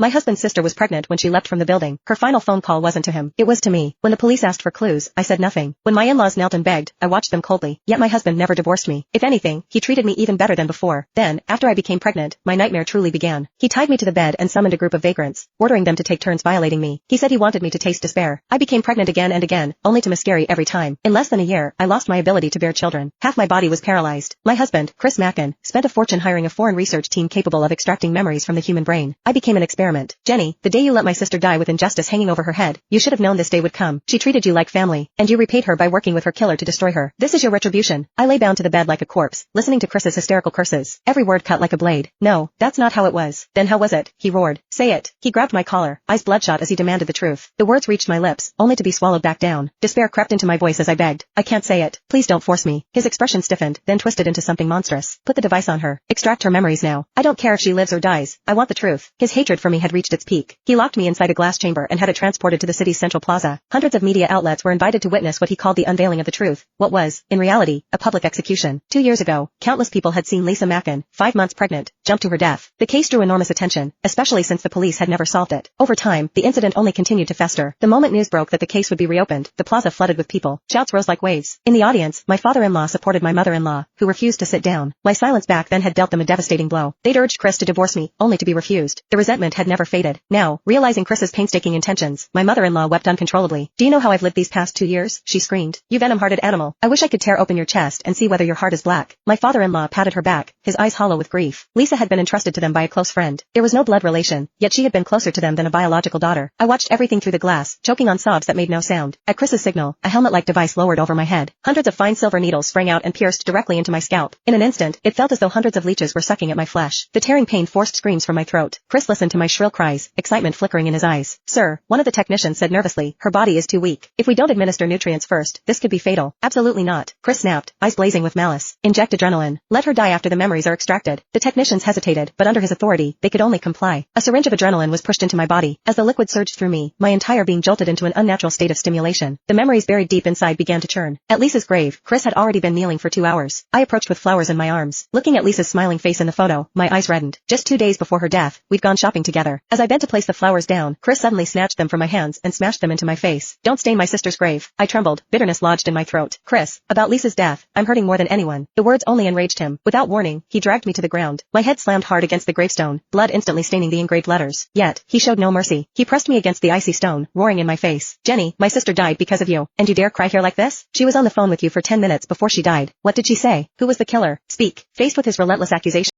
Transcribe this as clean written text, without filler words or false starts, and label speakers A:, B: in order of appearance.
A: My husband's sister was pregnant when she left from the building. Her final phone call wasn't to him. It was to me. When the police asked for clues, I said nothing. When my in-laws knelt and begged, I watched them coldly. Yet my husband never divorced me. If anything, he treated me even better than before. Then, after I became pregnant, my nightmare truly began. He tied me to the bed and summoned a group of vagrants, ordering them to take turns violating me. He said he wanted me to taste despair. I became pregnant again and again, only to miscarry every time. In less than a year, I lost my ability to bear children. Half my body was paralyzed. My husband, Chris Mackin, spent a fortune hiring a foreign research team capable of extracting memories from the human brain. I became an experiment. Jenny, the day you let my sister die with injustice hanging over her head, you should have known this day would come. She treated you like family, and you repaid her by working with her killer to destroy her. This is your retribution. I lay bound to the bed like a corpse, listening to Chris's hysterical curses, every word cut like a blade. No, that's not how it was. Then how was it? He roared. Say it. He grabbed my collar, eyes bloodshot as he demanded the truth. The words reached my lips, only to be swallowed back down. Despair crept into my voice as I begged. I can't say it. Please don't force me. His expression stiffened, then twisted into something monstrous. Put the device on her. Extract her memories now. I don't care if she lives or dies. I want the truth. His hatred for me had reached its peak. He locked me inside a glass chamber and had it transported to the city's central plaza. Hundreds of media outlets were invited to witness what he called the unveiling of the truth. What was, in reality, a public execution. 2 years ago, countless people had seen Lisa Mackin, 5 months pregnant, jump to her death. The case drew enormous attention, especially since the police had never solved it. Over time, the incident only continued to fester. The moment news broke that the case would be reopened, the plaza flooded with people. Shouts rose like waves. In the audience, my father-in-law supported my mother-in-law, who refused to sit down. My silence back then had dealt them a devastating blow. They'd urged Chris to divorce me, only to be refused. The resentment had never faded. Now, realizing Chris's painstaking intentions, my mother-in-law wept uncontrollably. Do you know how I've lived these past 2 years? She screamed. You venom-hearted animal. I wish I could tear open your chest and see whether your heart is black. My father-in-law patted her back, his eyes hollow with grief. Lisa had been entrusted to them by a close friend. There was no blood relation, yet she had been closer to them than a biological daughter. I watched everything through the glass, choking on sobs that made no sound. At Chris's signal, a helmet-like device lowered over my head. Hundreds of fine silver needles sprang out and pierced directly into my scalp. In an instant, it felt as though hundreds of leeches were sucking at my flesh. The tearing pain forced screams from my throat. Chris listened to my shrill cries, excitement flickering in his eyes. Sir, one of the technicians said nervously, her body is too weak. If we don't administer nutrients first, this could be fatal. Absolutely not. Chris snapped, eyes blazing with malice. Inject adrenaline. Let her die after the memories are extracted. The technicians hesitated, but under his authority, they could only comply. A syringe of adrenaline was pushed into my body. As the liquid surged through me, my entire being jolted into an unnatural state of stimulation. The memories buried deep inside began to churn. At Lisa's grave, Chris had already been kneeling for 2 hours. I approached with flowers in my arms. Looking at Lisa's smiling face in the photo, my eyes reddened. Just 2 days before her death, we'd gone shopping together. As I bent to place the flowers down, Chris suddenly snatched them from my hands and smashed them into my face. Don't stain my sister's grave. I trembled, bitterness lodged in my throat. Chris, about Lisa's death, I'm hurting more than anyone. The words only enraged him. Without warning, he dragged me to the ground. My head slammed hard against the gravestone, blood instantly staining the engraved letters. Yet, he showed no mercy. He pressed me against the icy stone, roaring in my face. Jenny, my sister died because of you, and you dare cry here like this? She was on the phone with you for 10 minutes before she died. What did she say? Who was the killer? Speak. Faced with his relentless accusation,